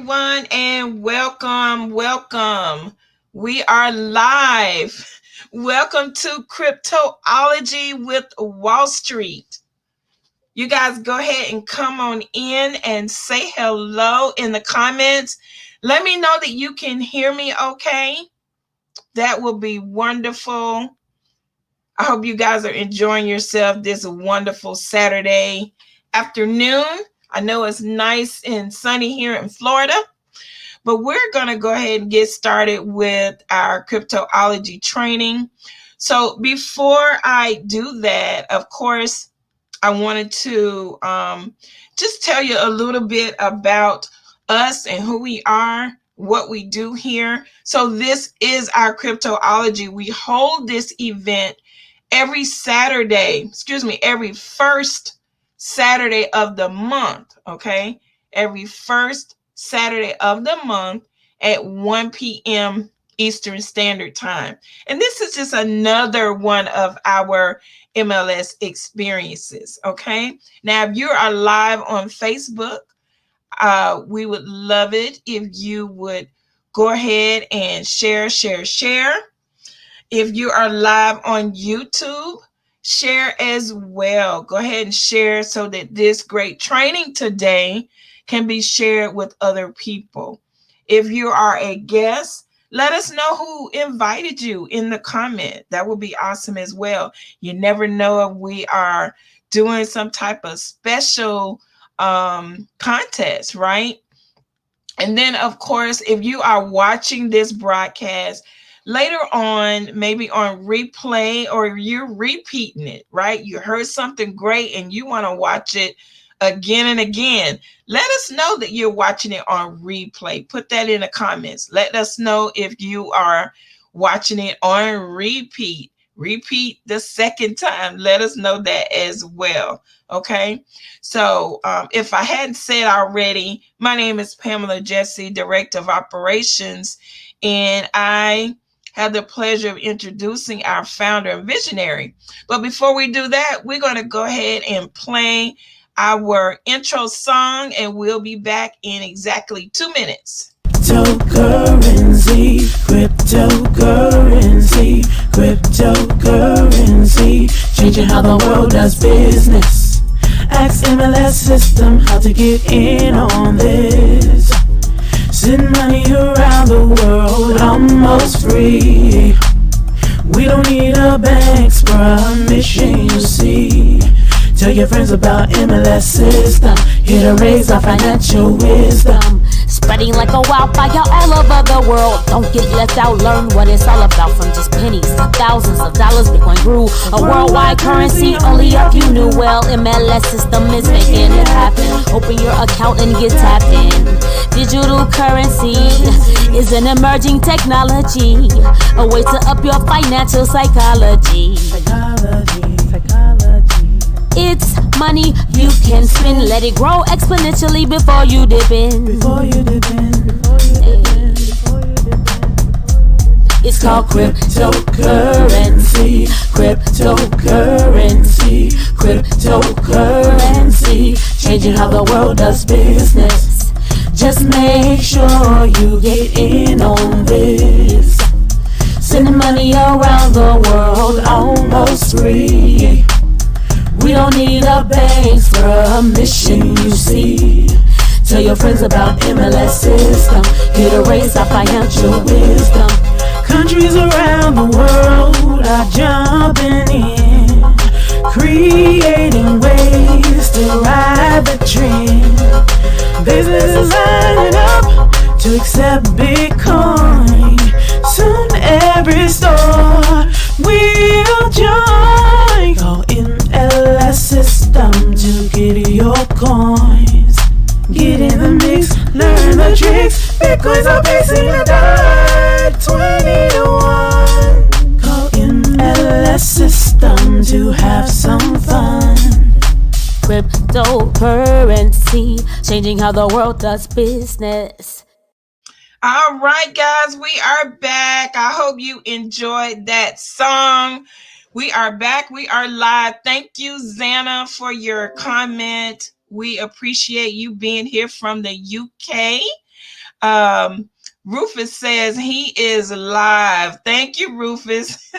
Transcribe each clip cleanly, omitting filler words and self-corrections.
everyone, and welcome. We are live. Welcome to Crypto-Ology with Wallstreet. You guys go ahead and come on in and say hello in the comments. Let me know that you can hear me okay. That will be wonderful. I hope you guys are enjoying yourself this wonderful Saturday afternoon. I know it's nice and sunny here in Florida, but we're going to go ahead and get started with our Crypto-Ology training. So before I do that, of course, I wanted to just tell you a little bit about us and who we are, what we do here. So this is our Crypto-Ology. We hold this event every first Saturday of the month, okay? Every first Saturday of the month at 1 p.m. Eastern Standard Time. And this is just another one of our MLS experiences, okay? Now, if you are live on Facebook, we would love it if you would go ahead and share. If you are live on YouTube, share as well. Go ahead and share so that this great training today can be shared with other people. If you are a guest, let us know who invited you in the comment. That would be awesome as well. You never know if we are doing some type of special contest, right? And then, of course, if you are watching this broadcast later on, maybe on replay, or you're repeating it, right? You heard something great and you want to watch it again and again. Let us know that you're watching it on replay. Put that in the comments. Let us know if you are watching it on repeat. Repeat the second time. Let us know that as well. Okay. So if I hadn't said already, my name is Pamela Jesse, Director of Operations, and I have the pleasure of introducing our founder and visionary. But before we do that, we're going to go ahead and play our intro song, and we'll be back in exactly 2 minutes. Cryptocurrency, changing how the world does business. Ask MLS system how to get in on this. Send money around the world almost free. We don't need a bank's permission, you see. Tell your friends about MLS system. Here to raise our financial wisdom. Spreading like a wildfire all over the world. Don't get left out, learn what it's all about. From just pennies to thousands of dollars, Bitcoin grew a worldwide currency. Only a few knew well. MLS system is making it happen. Open your account and get tapped in. Digital currency is an emerging technology, a way to up your financial psychology. It's money you can spend. Let it grow exponentially before you dip in. It's called cryptocurrency. Changing how the world does business. Just make sure you get in on this. Sending money around the world almost free. We don't need a bank's permission, you see. Tell your friends about MLS system. Here to raise our financial wisdom. Countries around the world are jumping in, creating ways to ride the trend. Businesses lining up to accept Bitcoin. Soon every store will join. Call MLS system to get your coins. Get in the mix, learn the tricks. Bitcoins are pacing the tide, 20 to 1. Call MLS system to have some fun. Cryptocurrency, changing how the world does business. All right, guys, we are back. I hope you enjoyed that song. We are back. We are live. Thank you, Xana, for your comment. We appreciate you being here from the UK. Rufus says he is live. Thank you, Rufus.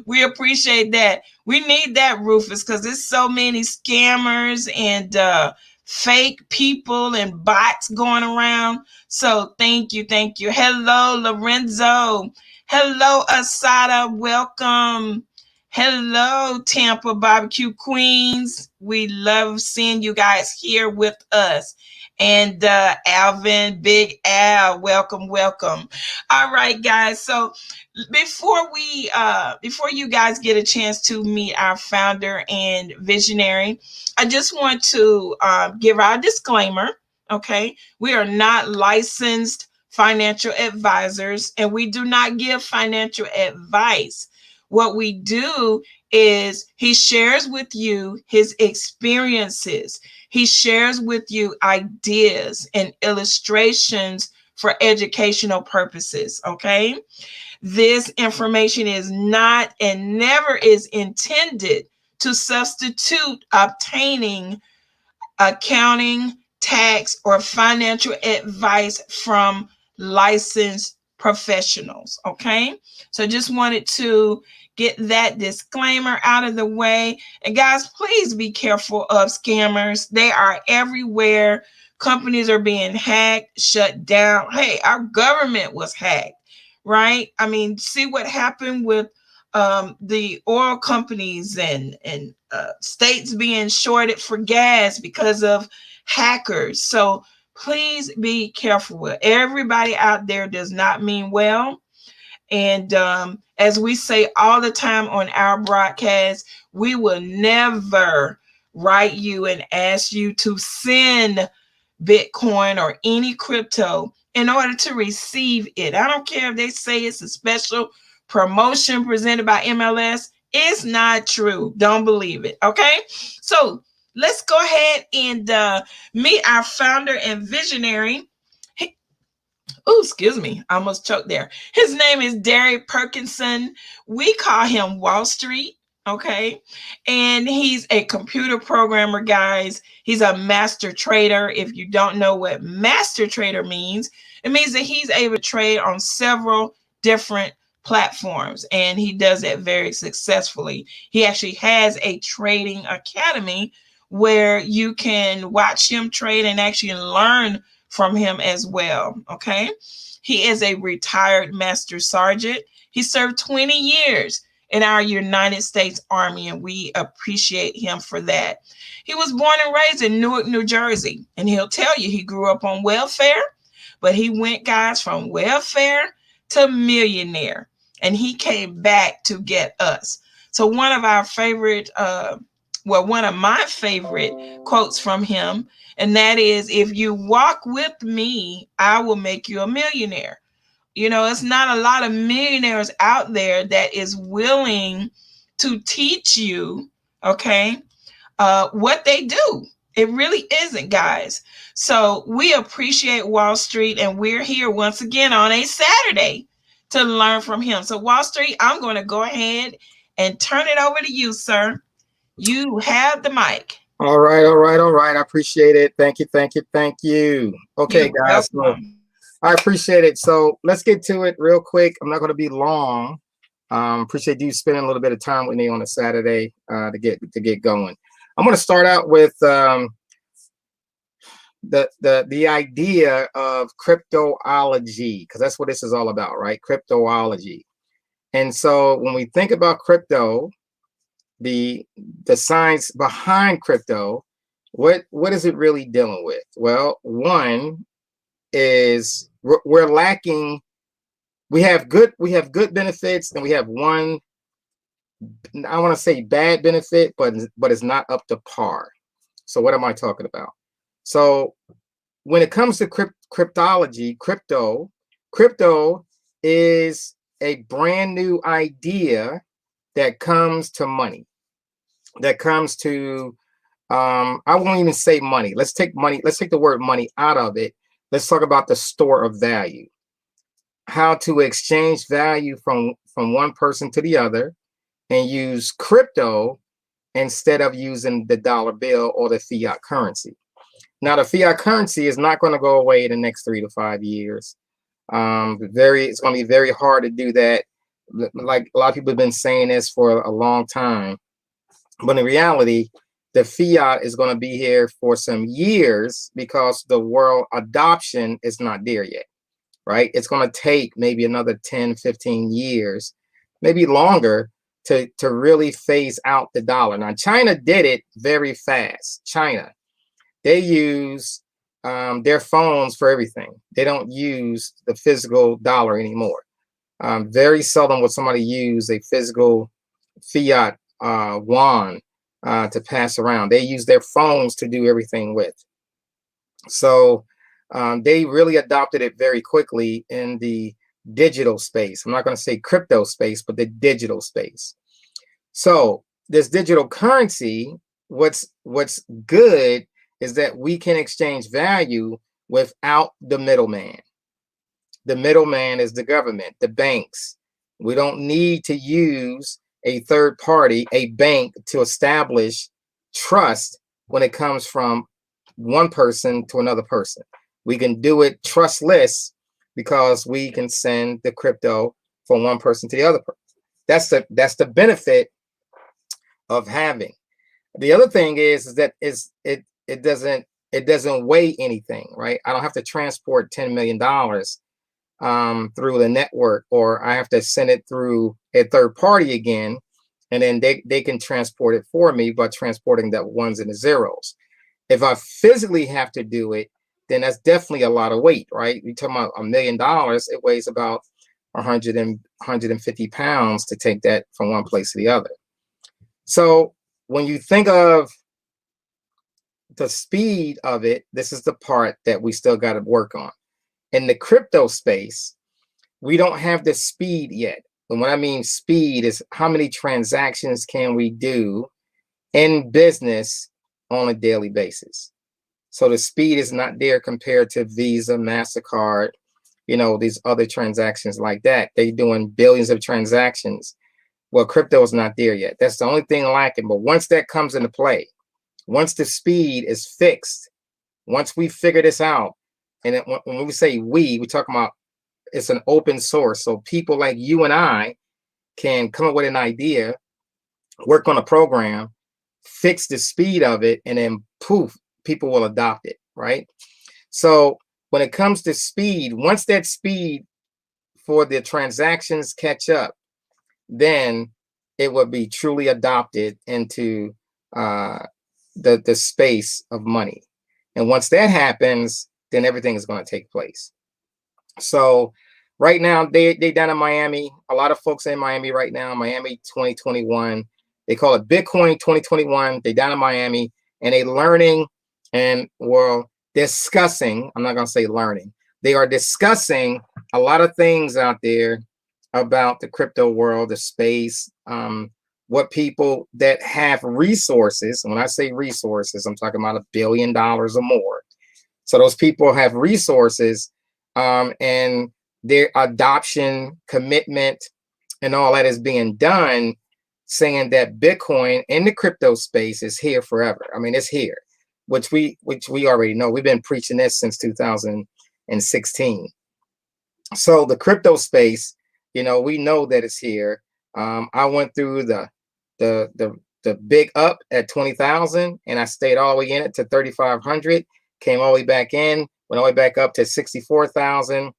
We appreciate that. We need that, Rufus, because there's so many scammers and fake people and bots going around. So thank you, thank you. Hello, Lorenzo. Hello, Asada. Welcome. Hello, Tampa Barbecue Queens. We love seeing you guys here with us. And Alvin, Big Al, welcome, welcome. All right, guys. So before you guys get a chance to meet our founder and visionary, I just want to give our disclaimer. Okay, we are not licensed financial advisors, and we do not give financial advice. What we do is he shares with you his experiences. He shares with you ideas and illustrations for educational purposes. Okay, this information is not and never is intended to substitute obtaining accounting, tax, or financial advice from licensed professionals. Okay. So just wanted to get that disclaimer out of the way. And guys, please be careful of scammers. They are everywhere. Companies are being hacked, shut down. Hey, our government was hacked, right? I mean, see what happened with the oil companies and states being shorted for gas because of hackers. So please be careful. Everybody out there does not mean well. And as we say all the time on our broadcast, we will never write you and ask you to send Bitcoin or any crypto in order to receive it. I don't care if they say it's a special promotion presented by MLS. It's not true. Don't believe it. Okay. So let's go ahead and meet our founder and visionary. Oh, excuse me. I almost choked there. His name is Darry Perkinson. We call him Wallstreet. Okay. And he's a computer programmer, guys. He's a master trader. If you don't know what master trader means, it means that he's able to trade on several different platforms, and he does it very successfully. He actually has a trading academy where you can watch him trade and actually learn from him as well. Okay. He is a retired master sergeant. He served 20 years in our United States Army, and we appreciate him for that. He was born and raised in Newark, New Jersey, and he'll tell you he grew up on welfare, but he went, guys, from welfare to millionaire, and he came back to get us. So one of our favorite, one of my favorite quotes from him, and that is, if you walk with me, I will make you a millionaire. You know, it's not a lot of millionaires out there that is willing to teach you, okay, what they do. It really isn't, guys. So we appreciate Wallstreet, and we're here once again on a Saturday to learn from him. So Wallstreet, I'm going to go ahead and turn it over to you, sir. You have the mic. All right, all right, all right. I appreciate it. Thank you, thank you, thank you. Okay, guys. So I appreciate it. So let's get to it real quick. I'm not going to be long. Appreciate you spending a little bit of time with me on a Saturday to get going. I'm going to start out with the idea of Crypto-Ology, because that's what this is all about, right? Crypto-Ology. And so when we think about crypto, the science behind crypto, what is it really dealing with? Well, one is we're lacking. We have good benefits, and we have one, I want to say bad benefit, but it's not up to par. So what am I talking about? So when it comes to cryptology, crypto is a brand new idea that comes to money, that comes to, I won't even say money. Let's take money. Let's take the word money out of it. Let's talk about the store of value, how to exchange value from one person to the other and use crypto instead of using the dollar bill or the fiat currency. Now, the fiat currency is not going to go away in the next 3 to 5 years. It's going to be very hard to do that. Like a lot of people have been saying this for a long time, but in reality, the fiat is going to be here for some years because the world adoption is not there yet, right? It's going to take maybe another 10, 15 years, maybe longer to really phase out the dollar. Now, China did it very fast. China, they use their phones for everything. They don't use the physical dollar anymore. Very seldom will somebody use a physical fiat yuan to pass around. They use their phones to do everything with. So they really adopted it very quickly in the digital space. I'm not going to say crypto space, but the digital space. So this digital currency, what's good is that we can exchange value without the middleman. The middleman is the government, the banks. We don't need to use a third party, a bank, to establish trust when it comes from one person to another person. We can do it trustless because we can send the crypto from one person to the other person. That's the benefit of having. The other thing is that it doesn't weigh anything, right? I don't have to transport $10 million through the network, or I have to send it through a third party again, and then they can transport it for me by transporting the ones and the zeros. If I physically have to do it, then that's definitely a lot of weight, right? You're talking about $1 million, it weighs about 150 pounds to take that from one place to the other. So when you think of the speed of it, this is the part that we still got to work on. In the crypto space, we don't have the speed yet. And what I mean speed is how many transactions can we do in business on a daily basis. So the speed is not there compared to Visa, MasterCard, these other transactions like that. They're doing billions of transactions. Well, crypto is not there yet. That's the only thing lacking. But once that comes into play, once the speed is fixed, once we figure this out, and when we say we're talking about it's an open source. So people like you and I can come up with an idea, work on a program, fix the speed of it, and then poof, people will adopt it, right? So when it comes to speed, once that speed for the transactions catch up, then it will be truly adopted into the space of money. And once that happens, then everything is going to take place. So right now, they down in Miami. A lot of folks in Miami right now, Miami 2021. They call it Bitcoin 2021. They down in Miami, and they learning and discussing. I'm not going to say learning. They are discussing a lot of things out there about the crypto world, the space, what people that have resources. When I say resources, I'm talking about $1 billion or more. So those people have resources, and their adoption, commitment, and all that is being done, saying that Bitcoin in the crypto space is here forever. I mean, it's here, which we already know. We've been preaching this since 2016. So the crypto space, we know that it's here. I went through the big up at 20,000, and I stayed all the way in it to 3,500. Came all the way back in, went all the way back up to 64,000,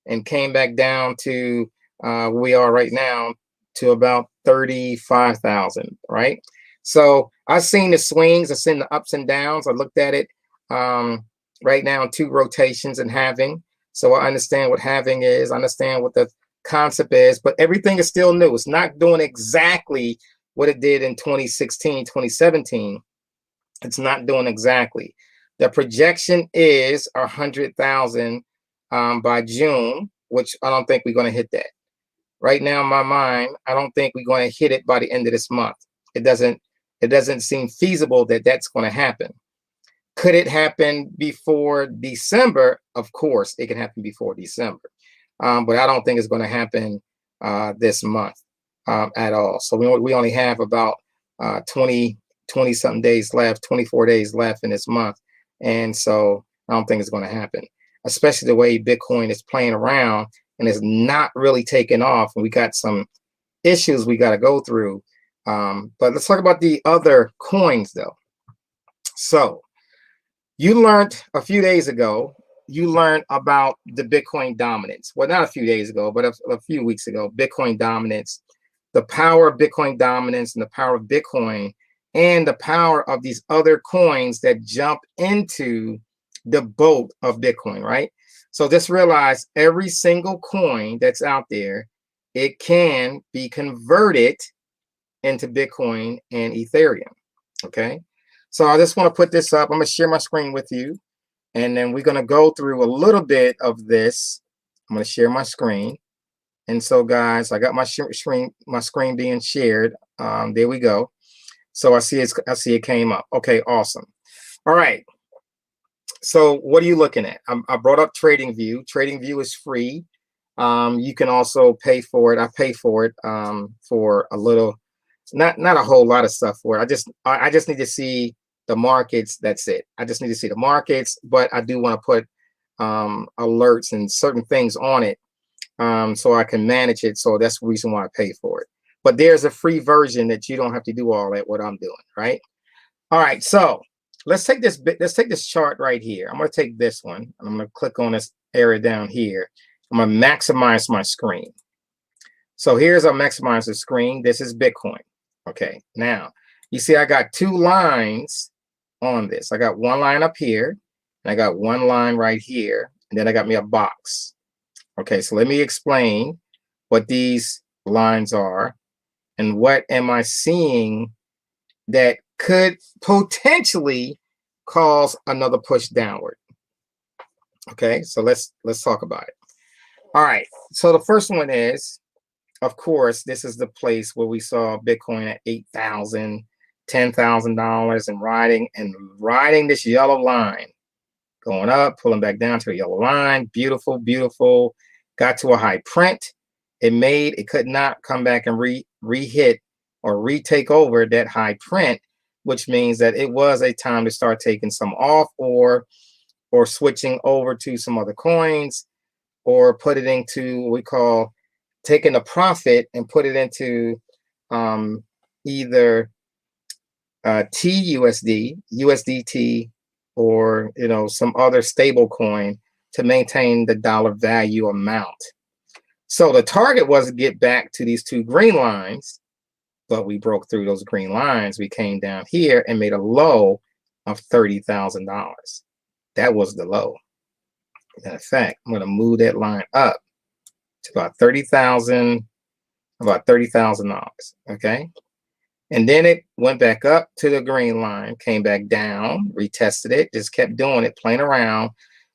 and came back down to where we are right now to about 35,000, right? So I've seen the swings, I've seen the ups and downs. I looked at it right now in 2 rotations and halving. So I understand what halving is, I understand what the concept is, but everything is still new. It's not doing exactly what it did in 2016, 2017. It's not doing exactly. The projection is 100,000 by June, which I don't think we're going to hit that. Right now, in my mind, I don't think we're going to hit it by the end of this month. It doesn't seem feasible that that's going to happen. Could it happen before December? Of course, it can happen before December. But I don't think it's going to happen this month at all. So we only have about 20 something days left, 24 days left in this month. And so I don't think it's going to happen, especially the way Bitcoin is playing around and is not really taking off. And we got some issues we got to go through. But let's talk about the other coins though. So you learned a few days ago, you learned about the Bitcoin dominance. Well, not a few days ago, but a few weeks ago, Bitcoin dominance, the power of Bitcoin dominance and the power of Bitcoin and the power of these other coins that jump into the boat of Bitcoin, right? So just realize every single coin that's out there, it can be converted into Bitcoin and Ethereum, okay? So I just want to put this up. I'm going to share my screen with you, and then we're going to go through a little bit of this. I'm going to share my screen. And so guys, I got my screen being shared. There we go. So I see it came up. Okay, awesome. All right. So what are you looking at? I brought up TradingView. TradingView is free. You can also pay for it. I pay for it for a little, not a whole lot of stuff for it. I just need to see the markets. That's it. I just need to see the markets, but I do want to put alerts and certain things on it so I can manage it. So that's the reason why I pay for it. But there's a free version that you don't have to do all that what I'm doing, right? All right, so let's take this chart right here. I'm going to take this one. I'm going to click on this area down here. I'm going to maximize my screen. So here's our maximize the screen. This is Bitcoin. Okay, now you see I got two lines on this. I got one line up here, and I got one line right here, and then I got me a box. Okay, so let me explain what these lines are and what am I seeing that could potentially cause another push downward. Okay, so let's talk about it. All right, so the first one is, of course, this is the place where we saw Bitcoin at $8,000, $10,000 and riding this yellow line, going up, pulling back down to a yellow line. Beautiful, beautiful. Got to a high print. It could not come back and re-hit or retake over that high print, which means that it was a time to start taking some off or switching over to some other coins, or put it into what we call taking a profit and put it into either TUSD, USDT, or some other stable coin to maintain the dollar value amount. So the target was to get back to these two green lines, but we broke through those green lines. We came down here and made a low of $30,000. That was the low. In fact, I'm going to move that line up to about $30,000, okay? And then it went back up to the green line, came back down, retested it, just kept doing it, playing around.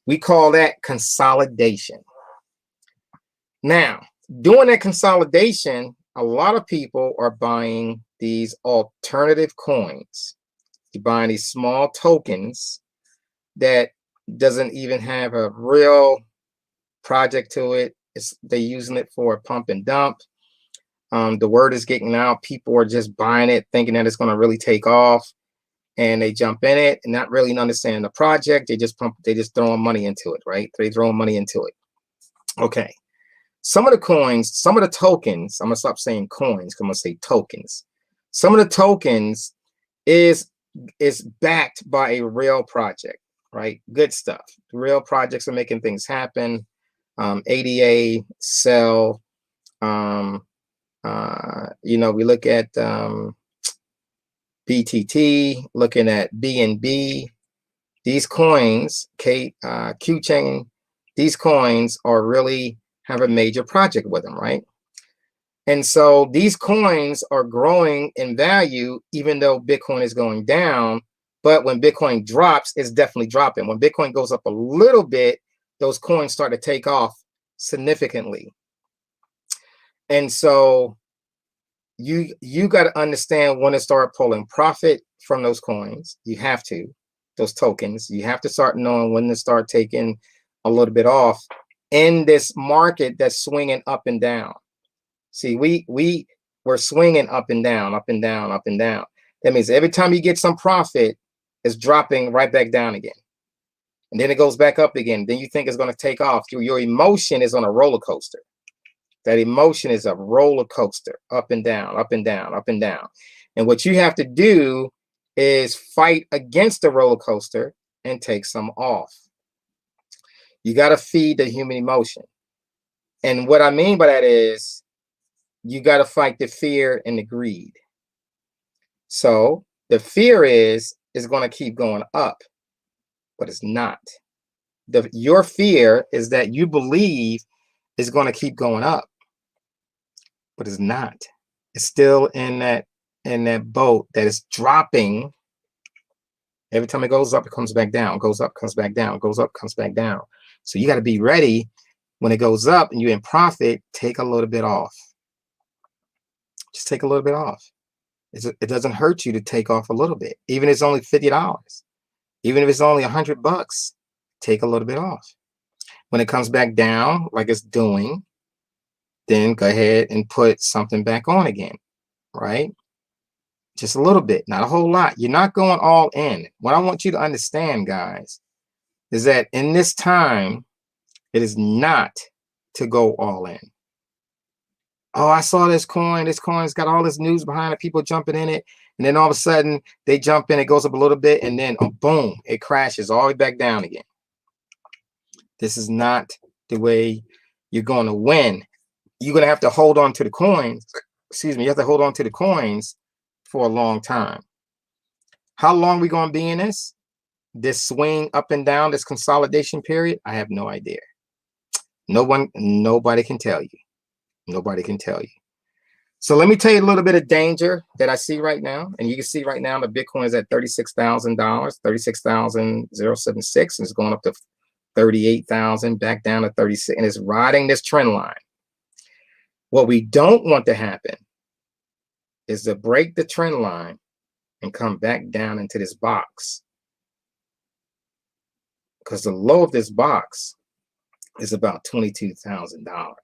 We call that consolidation. Now, doing that consolidation, a lot of people are buying these alternative coins. You're buying these small tokens that doesn't even have a real project to it. They're using it for a pump and dump. The word is getting out. People are just buying it, thinking that it's going to really take off, and they jump in it and not really understanding the project. They just throwing money into it, right? They're throwing money into it. Okay. Some of the coins, some of the tokens, I'm going to stop saying coins because I'm going to say tokens. Some of the tokens is backed by a real project, right? Good stuff. Real projects are making things happen. ADA, Cell, we look at BTT, looking at BNB. These coins, QChain, these coins are really have a major project with them, right? And so these coins are growing in value, even though Bitcoin is going down. But when Bitcoin drops, it's definitely dropping. When Bitcoin goes up a little bit, those coins start to take off significantly. And so you got to understand when to start pulling profit from those coins. You have to, those tokens. You have to start knowing when to start taking a little bit off in this market that's swinging up and down. See, we're swinging up and down, up and down, up and down. That means every time you get some profit, it's dropping right back down again. and then it goes back up again. Then you think it's going to take off. Your emotion is on a roller coaster. That emotion is a roller coaster, up and down, up and down, up and down. And what you have to do is fight against the roller coaster and take some off. You got to feed the human emotion. And what I mean by that is you got to fight the fear and the greed. So the fear is going to keep going up, but it's not. Your fear is that you believe it's going to keep going up, but it's not. It's still in that boat that is dropping. Every time it goes up, it comes back down, goes up, comes back down, goes up, comes back down. So you got to be ready when it goes up and you're in profit, take a little bit off. Just take a little bit off. It doesn't hurt you to take off a little bit. Even if it's only $50, even if it's only $100, take a little bit off. When it comes back down, like it's doing, then go ahead and put something back on again, right? Just a little bit, not a whole lot. You're not going all in. What I want you to understand, guys, is that in this time, it is not to go all in. Oh, I saw this coin. This coin's got all this news behind it, people jumping in it. And then all of a sudden they jump in, it goes up a little bit, and then oh, boom, it crashes all the way back down again. This is not the way you're going to win. You're going to have to hold on to the coins. Excuse me. You have to hold on to the coins for a long time. How long are we going to be in this swing up and down, this consolidation period? I have no idea. Nobody can tell you. Nobody can tell you. So let me tell you a little bit of danger that I see right now. And you can see right now the Bitcoin is at $36,000, $36,076, and it's going up to 38,000, back down to 36, and it's riding this trend line. What we don't want to happen is to break the trend line and come back down into this box. Because the low of this box is about $22,000.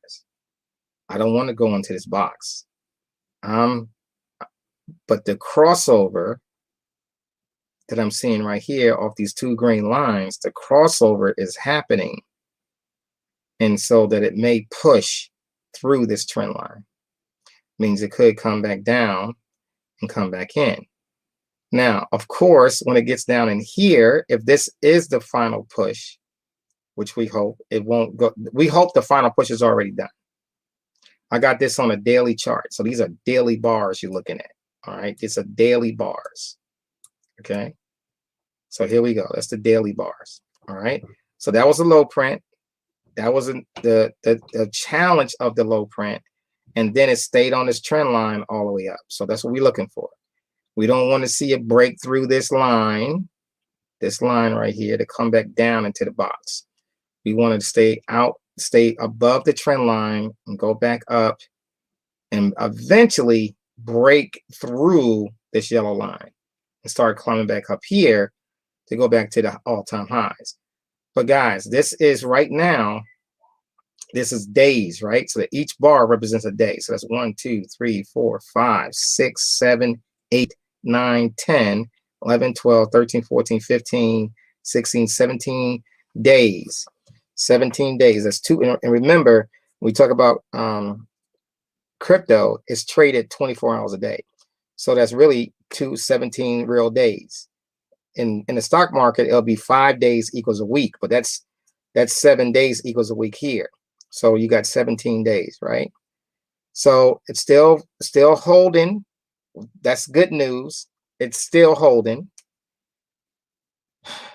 I don't want to go into this box. But the crossover that I'm seeing right here off these two green lines, the crossover is happening. And so that it may push through this trend line. Means it could come back down and come back in. Now, of course, when it gets down in here, if this is the final push, which we hope it won't go, we hope the final push is already done. I got this on a daily chart. So these are daily bars you're looking at. All right. It's a daily bars. Okay. So here we go. That's the daily bars. All right. So that was a low print. That was the challenge of the low print. And then it stayed on this trend line all the way up. So that's what we're looking for. We don't want to see it break through this line right here, to come back down into the box. We want to stay above the trend line and go back up and eventually break through this yellow line and start climbing back up here to go back to the all-time highs. But guys, this is right now, this is days, right? So that each bar represents a day. So that's 1, 2, 3, 4, 5, 6, 7, 8, 9, 10, 11, 12, 13, 14, 15, 16, 17 days. 17 days. That's two. And remember, when we talk about crypto, it's traded 24 hours a day. So that's really 17 real days. In the stock market, it'll be 5 days equals a week, but that's 7 days equals a week here. So you got 17 days, right? So it's still holding. That's good news. It's still holding.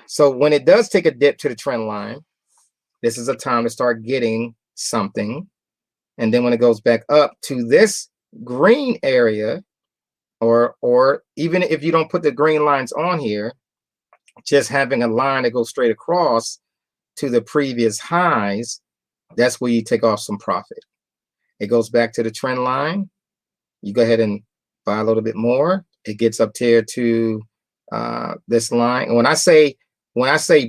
So when it does take a dip to the trend line, this is a time to start getting something. And then when it goes back up to this green area, or even if you don't put the green lines on here, just having a line that goes straight across to the previous highs, that's where you take off some profit. It goes back to the trend line. You go ahead and buy a little bit more. It gets up here to this line. And when I say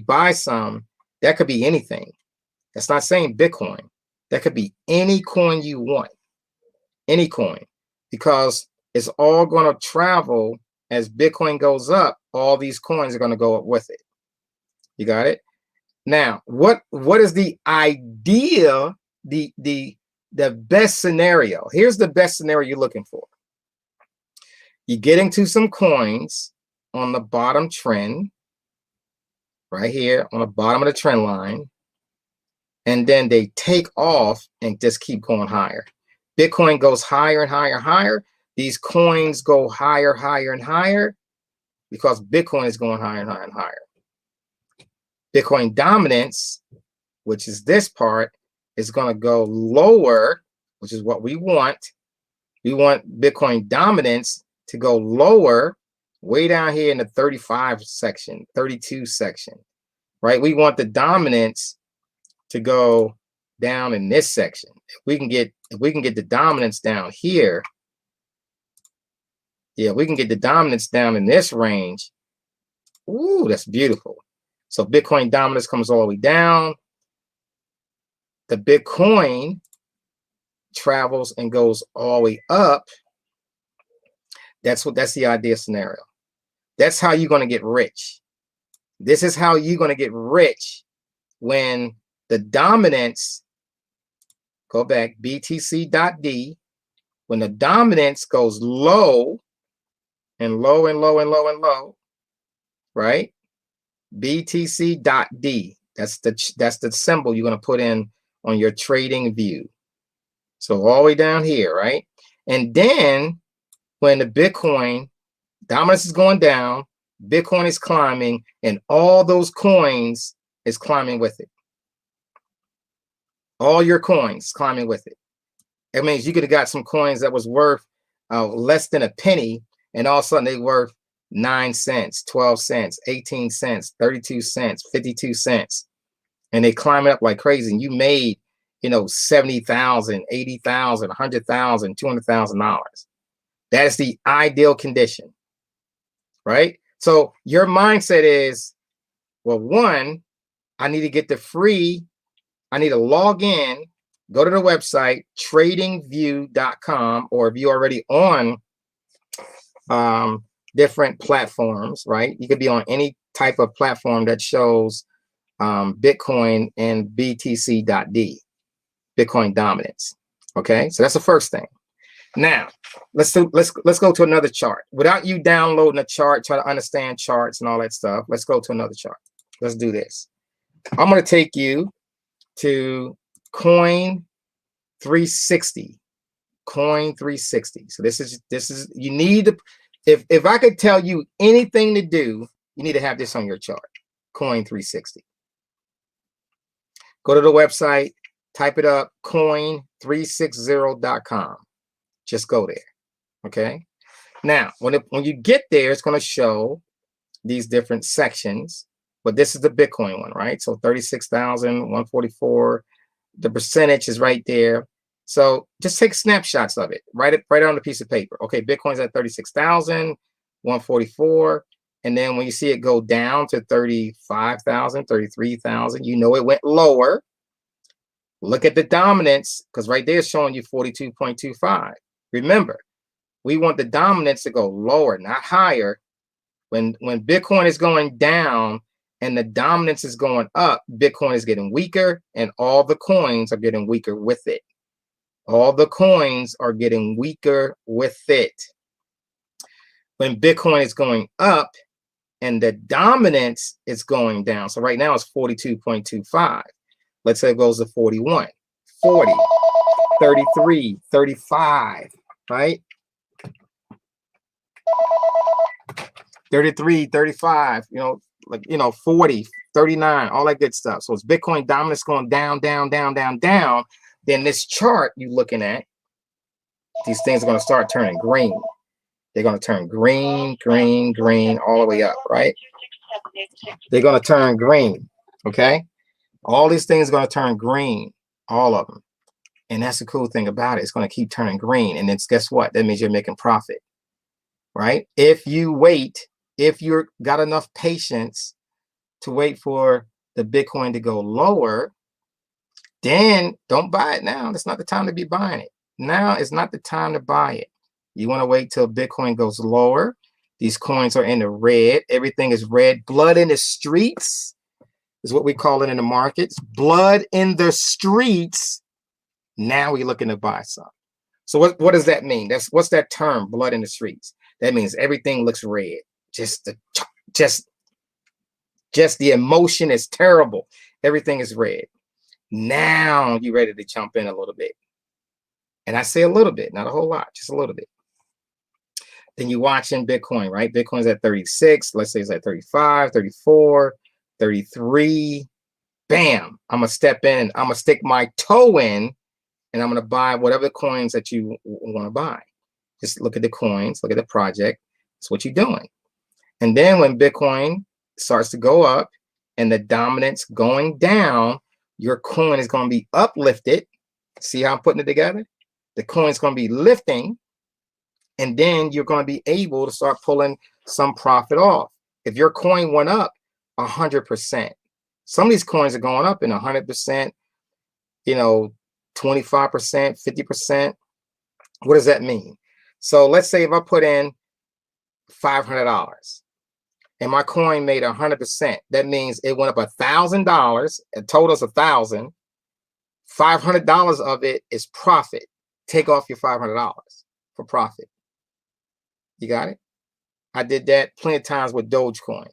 buy some, that could be anything. That's not saying Bitcoin. That could be any coin you want, any coin, because it's all going to travel as Bitcoin goes up. All these coins are going to go up with it. You got it? Now, what is the idea, the best scenario? Here's the best scenario you're looking for. You get into some coins on the bottom trend, right here on the bottom of the trend line, and then they take off and just keep going higher. Bitcoin goes higher and higher and higher. These coins go higher, higher and higher because Bitcoin is going higher and higher and higher. Bitcoin dominance, which is this part, is going to go lower, which is what we want. We want Bitcoin dominance to go lower, way down here in the 35 section, 32 section, right? We want the dominance to go down in this section. If we can get the dominance down here, yeah, we can get the dominance down in this range. Ooh, that's beautiful. So Bitcoin dominance comes all the way down. The Bitcoin travels and goes all the way up. That's the ideal scenario. That's how you're going to get rich. This is how you're going to get rich when the dominance, go back, BTC.D, when the dominance goes low and low and low and low and low, right? BTC.D, that's the symbol you're going to put in on your trading view. So all the way down here, right? And then when the Bitcoin dominance is going down, Bitcoin is climbing, and all those coins is climbing with it. All your coins climbing with it. It means you could have got some coins that was worth less than a penny, and all of a sudden they worth 9 cents, 12 cents, 18 cents, 32 cents, 52 cents. And they climbing up like crazy. And you made, $70,000, $80,000, $100,000, $200,000. That is the ideal condition, right? So your mindset is, well, one, I need to get the free, I need to log in, go to the website, tradingview.com, or if you're already on different platforms, right? You could be on any type of platform that shows Bitcoin and BTC.D, Bitcoin dominance. Okay, so that's the first thing. Now, let's go to another chart. Without you downloading a chart, try to understand charts and all that stuff. Let's go to another chart. Let's do this. I'm going to take you to Coin 360. Coin 360. So this is you need to, if I could tell you anything to do, you need to have this on your chart. Coin 360. Go to the website, type it up, coin360.com. Just go there. Okay. Now, when you get there, it's going to show these different sections, but this is the Bitcoin one, right? So 36,144. The percentage is right there. So just take snapshots of it. Write it on a piece of paper. Okay, Bitcoin's at 36,144. And then when you see it go down to 35,000, 33,000, you know it went lower. Look at the dominance, because right there is showing you 42.25. Remember, we want the dominance to go lower, not higher. When Bitcoin is going down and the dominance is going up, Bitcoin is getting weaker, and all the coins are getting weaker with it. All the coins are getting weaker with it. When Bitcoin is going up and the dominance is going down, so right now it's 42.25. Let's say it goes to 41, 40, 33, 35, right? 33, 35, 40, 39, all that good stuff. So it's Bitcoin dominance going down, down, down, down, down. Then this chart you're looking at, these things are going to start turning green. They're going to turn green, green, green, all the way up, right? They're going to turn green, okay? All these things are going to turn green, all of them. And that's the cool thing about it. It's going to keep turning green. And then guess what? That means you're making profit, right? If you wait, if you've got enough patience to wait for the Bitcoin to go lower, then don't buy it now. That's not the time to be buying it. Now is not the time to buy it. You want to wait till Bitcoin goes lower. These coins are in the red. Everything is red. Blood in the streets. is what we call it in the markets. Blood in the streets. Now we're looking to buy some. So what does that mean? What's that term, blood in the streets? That means everything looks red. Just the emotion is terrible. Everything is red. Now you're ready to jump in a little bit. And I say a little bit, not a whole lot, just a little bit. Then you're watching Bitcoin, right? Bitcoin's at 36. Let's say it's at 35, 34, 33. Bam. I'm going to step in and I'm going to stick my toe in and I'm going to buy whatever coins that you want to buy. Just look at the coins, look at the project. That's what you're doing. And then when Bitcoin starts to go up and the dominance going down, your coin is going to be uplifted. See how I'm putting it together? The coin's going to be lifting, and then you're going to be able to start pulling some profit off. If your coin went up 100%, some of these coins are going up in 100%, 25%, 50%. What does that mean? So let's say if I put in $500 and my coin made 100%, that means it went up $1,000. It told us 1,000. $500 of it is profit. Take off your $500 for profit. You got it? I did that plenty of times with Dogecoin.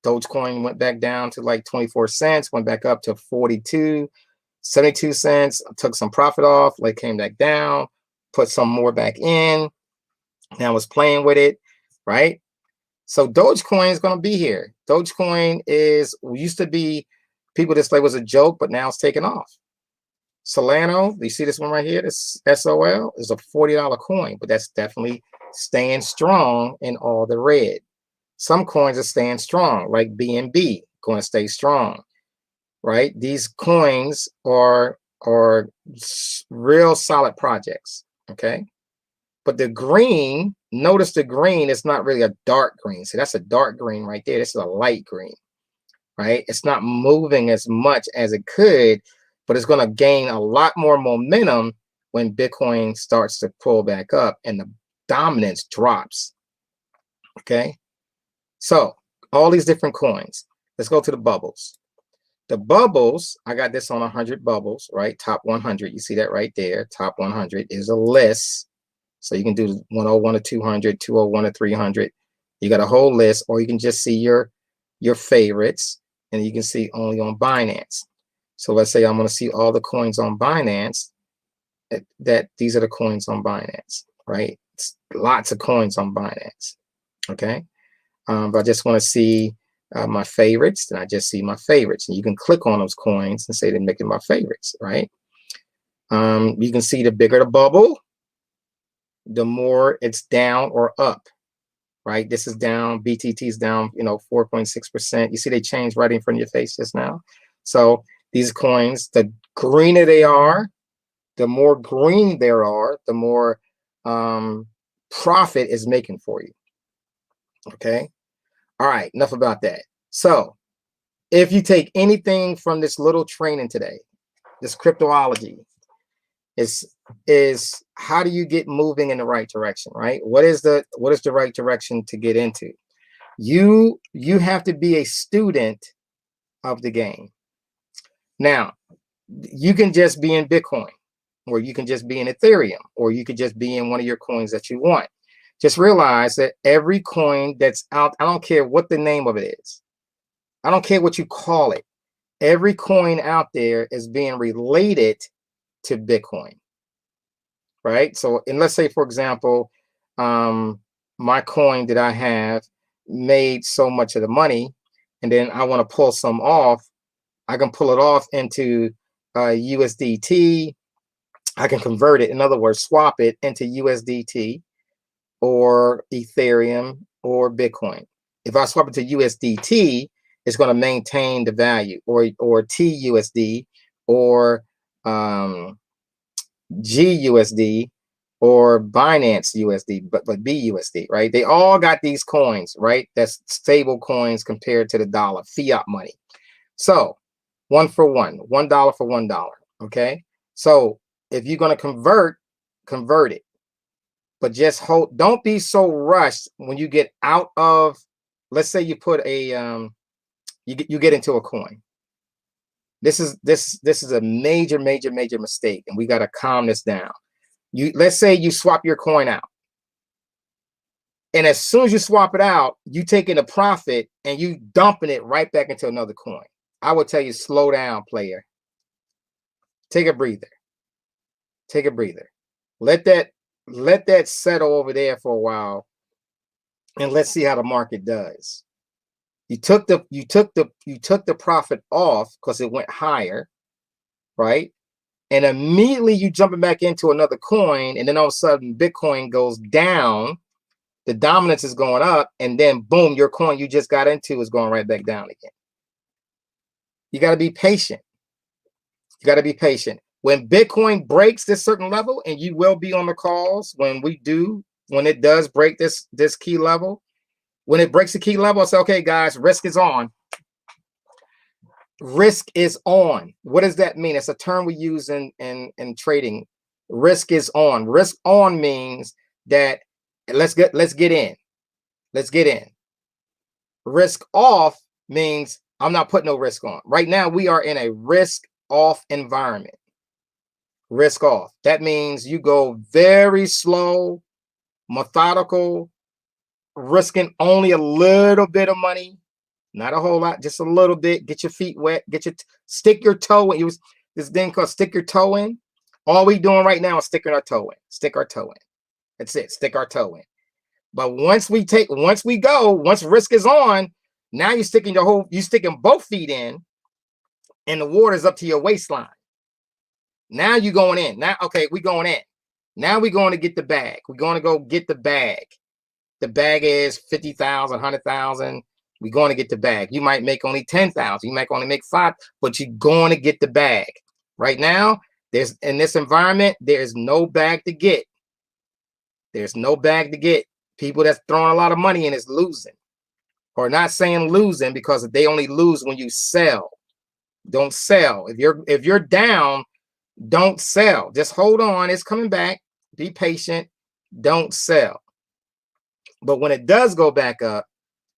Dogecoin went back down to like 24 cents, went back up to 42, 72 cents. I took some profit off, like came back down, put some more back in. Now I was playing with it, right? So Dogecoin is going to be here. Dogecoin used to be, people just say it was a joke, but now it's taken off. Solano, you see this one right here? This SOL is a $40 coin, but that's definitely staying strong in all the red. Some coins are staying strong, like BNB, going to stay strong, right? These coins are real solid projects, okay? But the green, notice the green is not really a dark green. See, that's a dark green right there. This is a light green, right? It's not moving as much as it could, but it's going to gain a lot more momentum when Bitcoin starts to pull back up and the dominance drops. Okay. So all these different coins. Let's go to the bubbles. The bubbles, I got this on 100 bubbles, right? Top 100. You see that right there. Top 100 is a list. So you can do 101 to 200, 201 to 300. You got a whole list, or you can just see your favorites, and you can see only on Binance. So let's say I'm going to see all the coins on Binance. That these are the coins on Binance, right? It's lots of coins on Binance. Okay. But I just want to see my favorites, then I just see my favorites, and you can click on those coins and say they're making my favorites, right? You can see the bigger the bubble, the more it's down or up, right? This is down, BTT is down, 4.6%. You see they changed right in front of your face just now. So these coins, the greener they are, the more green there are, the more profit is making for you. Okay. All right. Enough about that. So if you take anything from this little training today, this Crypto-Ology is how do you get moving in the right direction, right? What is the right direction to get into? You have to be a student of the game. Now, you can just be in Bitcoin, or you can just be in Ethereum, or you could just be in one of your coins that you want. Just realize that every coin that's out, I don't care what the name of it is. I don't care what you call it. Every coin out there is being related to Bitcoin, right? So, and let's say, for example, my coin that I have made so much of the money, and then I want to pull some off. I can pull it off into USDT. I can convert it, in other words, swap it into USDT or Ethereum or Bitcoin. If I swap it to USDT, it's going to maintain the value, or TUSD or GUSD or Binance USD, but BUSD, right? They all got these coins, right? That's stable coins compared to the dollar, fiat money. So $1 for $1, $1 for $1. Okay. So if you're going to convert it, but just hold, don't be so rushed when you get out of, let's say you put a you get into a coin. This is a major mistake, and we got to calm this down. Let's say you swap your coin out, and as soon as you swap it out, you taking a profit and you dumping it right back into another coin. I would tell you, slow down, player. Take a breather. Take a breather. Let that settle over there for a while, and let's see how the market does. You took the profit off because it went higher, right? And immediately you jumping back into another coin, and then all of a sudden Bitcoin goes down, the dominance is going up, and then boom, your coin you just got into is going right back down again. You got to be patient. You got to be patient. When Bitcoin breaks this certain level, and you will be on the calls when it does break this key level. When it breaks the key level, I say, okay, guys, risk is on. Risk is on. What does that mean? It's a term we use in trading. Risk is on. Risk on means that let's get in. Let's get in. Risk off means I'm not putting no risk on. Right now, we are in a risk off environment. Risk off. That means you go very slow, methodical, risking only a little bit of money, not a whole lot, just a little bit. Get your feet wet. Stick your toe in. This thing called stick your toe in. All we doing right now is sticking our toe in. Stick our toe in. That's it. Stick our toe in. But once risk is on, now you're sticking both feet in, and the water's up to your waistline. Now you're going in. Now, okay, we're going in. Now we're going to get the bag. We're going to go get the bag. The bag is 50,000, 100,000. We're going to get the bag. You might make only 10,000. You might only make 5, but you're going to get the bag. Right now, in this environment, there's no bag to get. There's no bag to get. People that's throwing a lot of money in is losing. Or not saying losing, because they only lose when you sell. Don't sell. If you're down, don't sell. Just hold on. It's coming back. Be patient. Don't sell. But when it does go back up,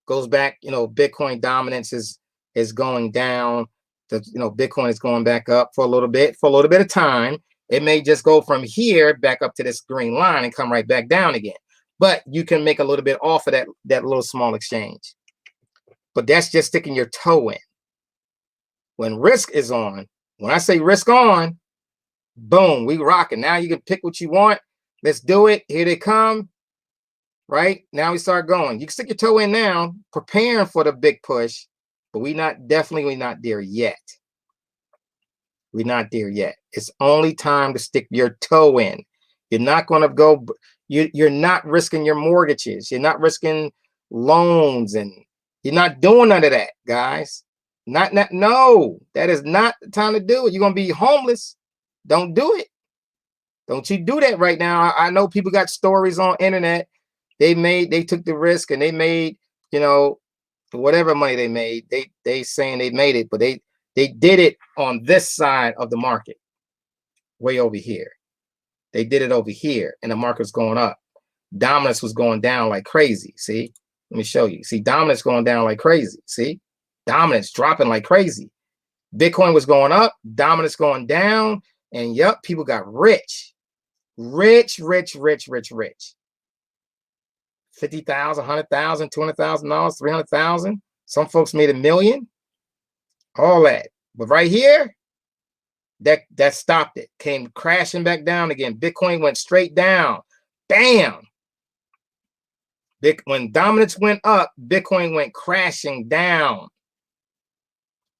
goes back, Bitcoin dominance is going down. Bitcoin is going back up for a little bit of time. It may just go from here back up to this green line and come right back down again. But you can make a little bit off of that little small exchange. But that's just sticking your toe in. When risk is on, when I say risk on, boom, we rocking. Now you can pick what you want. Let's do it. Here they come. Right now we start going. You can stick your toe in now, preparing for the big push, but we're not there yet. We're not there yet. It's only time to stick your toe in. You're not going to go. You're not risking your mortgages. You're not risking loans, and you're not doing none of that, guys. No, that is not the time to do it. You're going to be homeless. Don't do it. Don't you do that right now. I know people got stories on internet. They took the risk and they made, whatever money they made. They saying they made it, but they did it on this side of the market, way over here. They did it over here, and the market's going up. Dominance was going down like crazy. See, let me show you. See, dominance going down like crazy. See, dominance dropping like crazy. Bitcoin was going up, dominance going down, and yep, people got rich. Rich. 50,000, 100,000, $200,000, 300,000. Some folks made $1 million. All that. But right here, that stopped it. Came crashing back down again. Bitcoin went straight down. Bam. When dominance went up, Bitcoin went crashing down.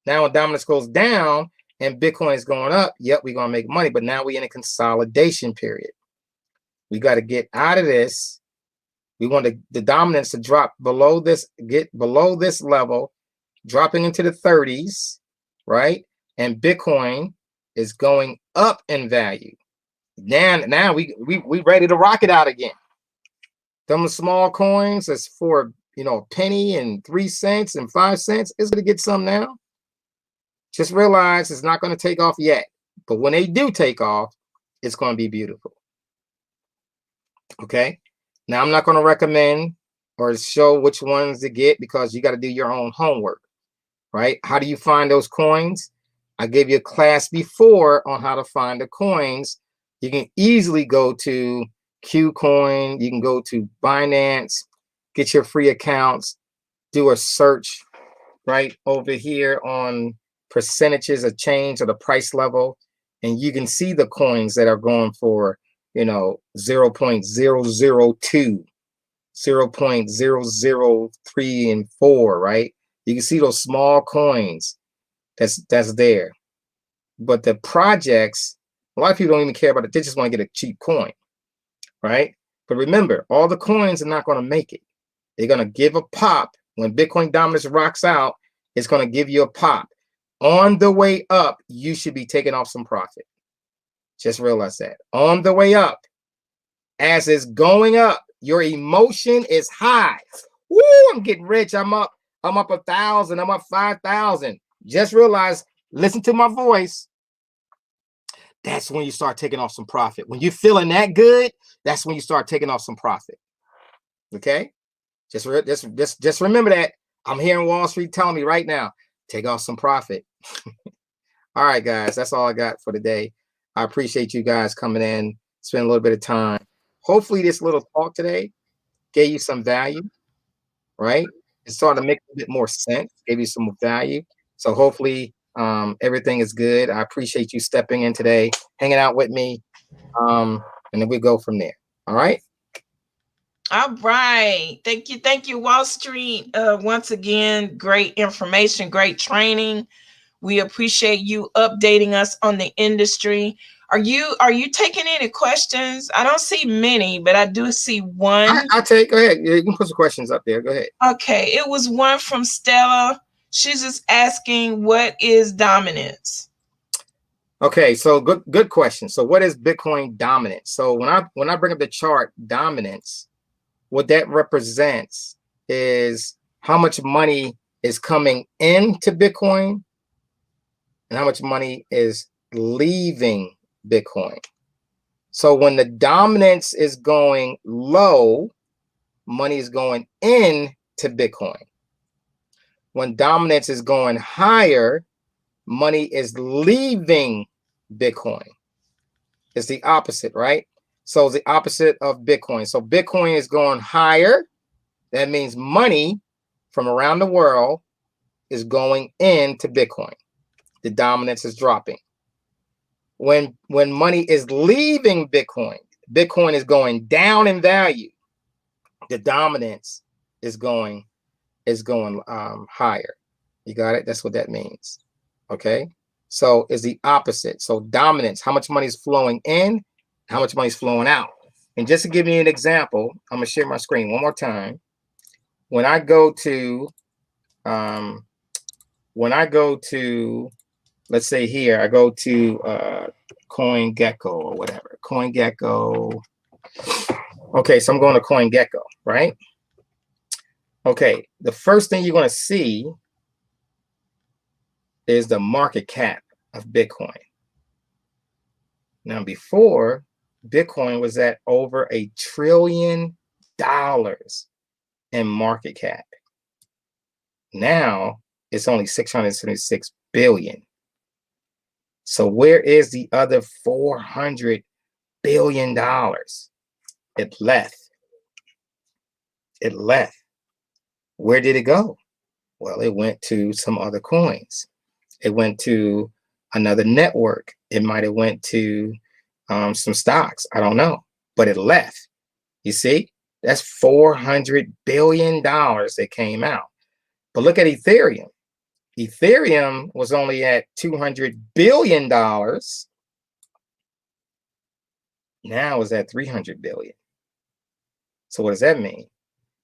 Now when dominance goes down and Bitcoin is going up, yep, we're going to make money. But now we're in a consolidation period. We got to get out of this. We want the dominance to drop below this, get below this level, dropping into the 30s, right? And Bitcoin is going up in value. Now we ready to rock it out again. Them small coins that's for a penny and 3 cents and 5 cents. It's going to get some now. Just realize it's not going to take off yet. But when they do take off, it's going to be beautiful. Okay. Now, I'm not going to recommend or show which ones to get because you got to do your own homework. right? How do you find those coins? I gave you a class before on how to find the coins. You can easily go to Qcoin. You can go to Binance, get your free accounts, do a search right over here on percentages of change or the price level. And you can see the coins that are going for, 0.002, 0.003 and 4, right? You can see those small coins that's there. But the projects, a lot of people don't even care about it. They just want to get a cheap coin, right? But remember, all the coins are not going to make it. They're going to give a pop. When Bitcoin dominance rocks out, it's going to give you a pop. On the way up, you should be taking off some profit. Just realize that. On the way up, as it's going up, your emotion is high. Woo, I'm getting rich. I'm up 1,000. I'm up 5,000. Just realize, listen to my voice. That's when you start taking off some profit. When you're feeling that good, that's when you start taking off some profit. Okay? Just remember that. I'm hearing Wall Street telling me right now, take off some profit. All right, guys, that's all I got for today. I appreciate you guys coming in, spend a little bit of time. Hopefully this little talk today gave you some value, right? It started to make a bit more sense, gave you some value. So hopefully everything is good. I appreciate you stepping in today, hanging out with me, and then we go from there. All right? All right. Thank you, Wall Street. Once again, great information, great training. We appreciate you updating us on the industry. Are you taking any questions? I don't see many, but I do see one. I'll take. Go ahead. You can put some questions up there. Go ahead. Okay, it was one from Stella. She's just asking, what is dominance? Okay, so good question. So what is Bitcoin dominance? So when I bring up the chart dominance, what that represents is how much money is coming into Bitcoin and how much money is leaving Bitcoin. So when the dominance is going low, money is going into Bitcoin. When dominance is going higher, money is leaving Bitcoin. It's the opposite, right? So it's the opposite of Bitcoin. So Bitcoin is going higher. That means money from around the world is going into Bitcoin. The dominance is dropping. When money is leaving Bitcoin, Bitcoin is going down in value. The dominance is going higher. You got it? That's what that means. Okay. So it's the opposite. So dominance, how much money is flowing in, how much money is flowing out. And just to give you an example, I'm gonna share my screen one more time. When I go to, let's say here, I go to CoinGecko or whatever, CoinGecko. Okay, so I'm going to CoinGecko, right? Okay, the first thing you're going to see is the market cap of Bitcoin. Now, before, Bitcoin was at over $1 trillion in market cap. Now, it's only 676 billion. So where is the other $400 billion? It left. It left. Where did it go? Well, it went to some other coins. It went to another network. It might have went to some stocks. I don't know, but it left. You see, that's $400 billion that came out. But look at Ethereum. Ethereum was only at $200 billion. Now it's at $300 billion. So what does that mean?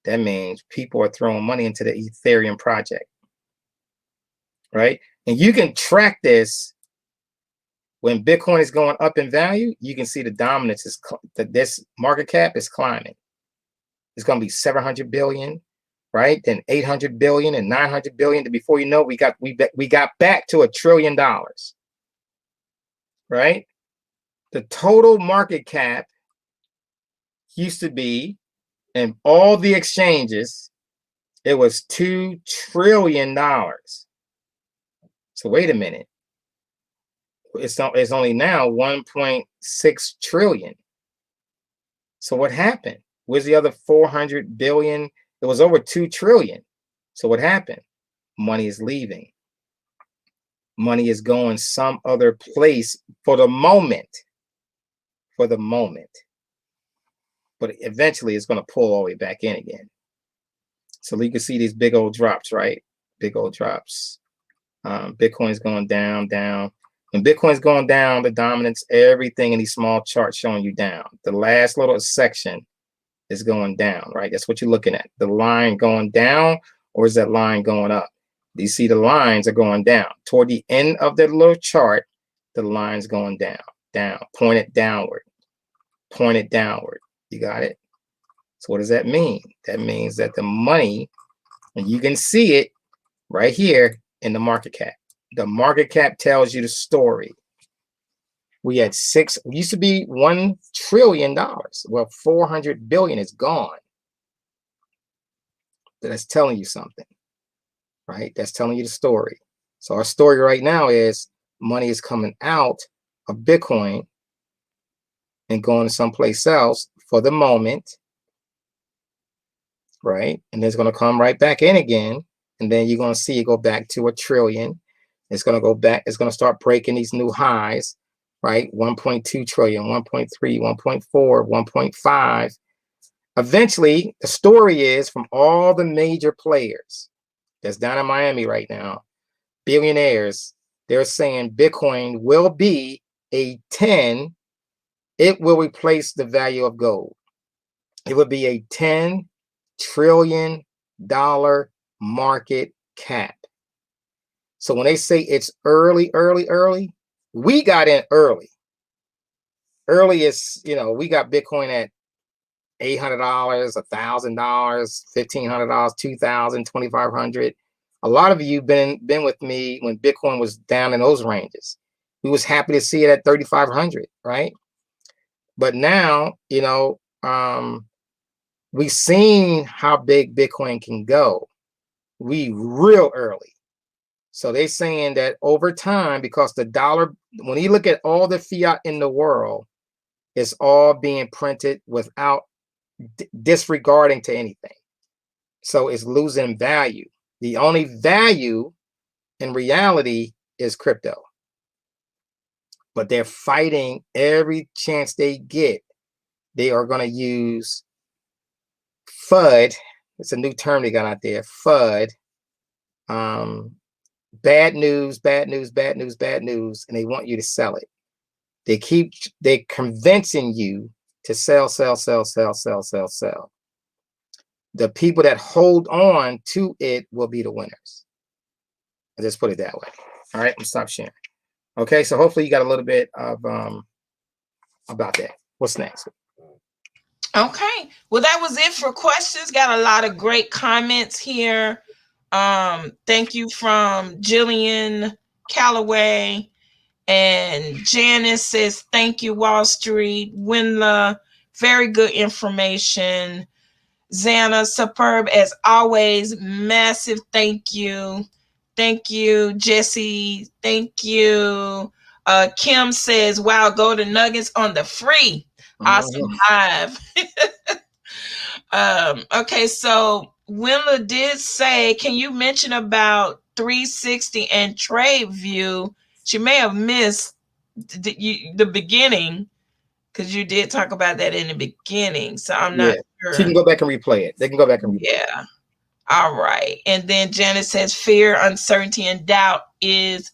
That means people are throwing money into the Ethereum project, right? And you can track this when Bitcoin is going up in value. You can see the dominance is that this market cap is climbing. It's going to be 700 billion, right? Then 800 billion and 900 billion. Before you know, we got back to $1 trillion, right? The total market cap used to be, in all the exchanges, it was $2 trillion. So wait a minute. It's only now 1.6 trillion. So what happened? Where's the other 400 billion? It was over 2 trillion. So what happened? Money is leaving. Money is going some other place for the moment. For the moment. But eventually it's going to pull all the way back in again. So you can see these big old drops, right? Big old drops. Bitcoin's going down, down. When Bitcoin's going down, the dominance, everything in these small charts showing you down. The last little section is going down, right? That's what you're looking at. The line going down, or is that line going up? You see the lines are going down. Toward the end of the little chart, the line's going down, down, pointed downward, pointed downward. You got it? So what does that mean? That means that the money, and you can see it right here in the market cap. The market cap tells you the story. We had used to be $1 trillion. Well, 400 billion is gone. That's telling you something, right? That's telling you the story. So our story right now is money is coming out of Bitcoin and going someplace else for the moment, right? And then it's going to come right back in again. And then you're going to see it go back to $1 trillion. It's going to go back. It's going to start breaking these new highs, right? 1.2 trillion, 1.3, 1.4, 1.5. Eventually, the story is from all the major players that's down in Miami right now, billionaires, they're saying Bitcoin will be a 10. It will replace the value of gold. It would be a $10 trillion market cap. So when they say it's early, we got in early. Early is, we got Bitcoin at $800, $1,000, $1,500, $2,000, $2,500. A lot of you been with me when Bitcoin was down in those ranges. We was happy to see it at 3,500, right? But now, we've seen how big Bitcoin can go. We real early. So they're saying that over time, because the dollar, when you look at all the fiat in the world, it's all being printed without disregarding to anything. So it's losing value. The only value in reality is crypto. But they're fighting every chance they get. They are going to use FUD. It's a new term they got out there, FUD. Bad news, bad news, bad news, bad news, and they want you to sell it. They're convincing you to sell. The people that hold on to it will be the winners. I'll just put it that way. All right, I'm stop sharing. Okay, so hopefully you got a little bit of about that. What's next? Okay, well, that was it for questions. Got a lot of great comments here. Thank you from Jillian Calloway, and Janice says thank you, Wall Street. Winla, very good information. Xana, superb as always. Massive thank you. Thank you, Jesse. Thank you. Kim says, wow, golden nuggets on the free. Awesome hive. Okay, so Winla did say, can you mention about 360 and trade view? She may have missed the beginning, because you did talk about that in the beginning. So I'm not sure. She can go back and replay it. They can go back and replay it. Yeah. All right. And then Janet says fear, uncertainty, and doubt is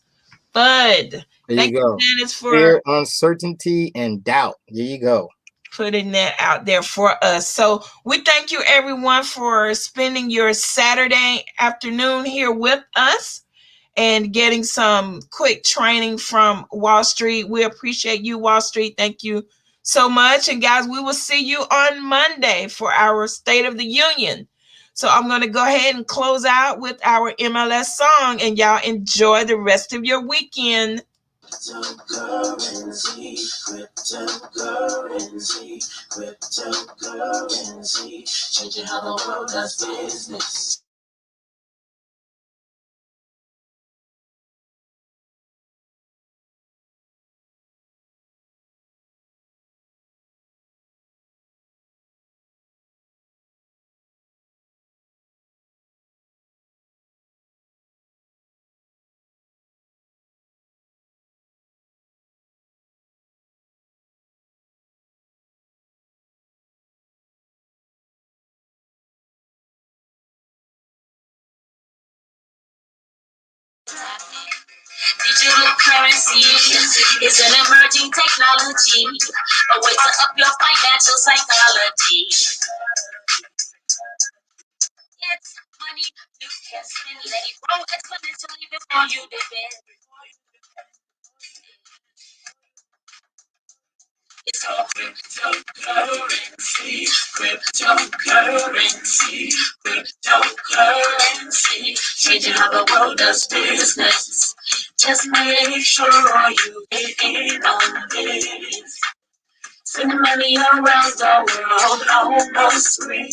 FUD. Thank you, Janice, for fear, uncertainty, and doubt. There you go. Putting that out there for us. So we thank you, everyone, for spending your Saturday afternoon here with us and getting some quick training from Wall Street. We appreciate you, Wall Street. Thank you so much. And guys, we will see you on Monday for our State of the Union. So I'm going to go ahead and close out with our MLS song, and y'all enjoy the rest of your weekend. Cryptocurrency, changing how the world does business. Digital currency is an emerging technology, a way to up your financial psychology. It's money you can spend, let it grow exponentially before you depend. It's all cryptocurrency, cryptocurrency, cryptocurrency, changing how the world does business. Just make sure you get in on this. Send money around the world almost free.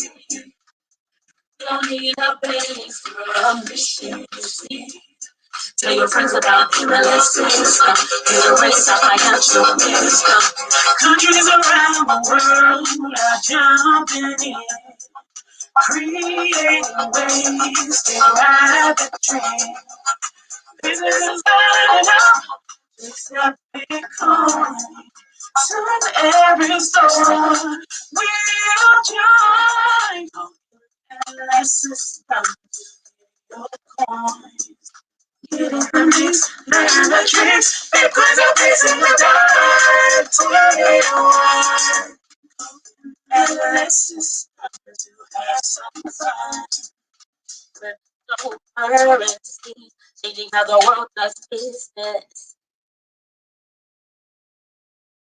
Don't need a base for a mission. Tell your friends about MLS system. Erase our financial wisdom. Countries around the world are jumping in, creating ways to ride the train. Businesses lining up to accept Bitcoin. Soon every store will join MLS system. Your coin. Get in the mix, learn the tricks. Bitcoin's a piece in the dark. 21. MLS system to have some fun. Cryptocurrency, changing how the world does business.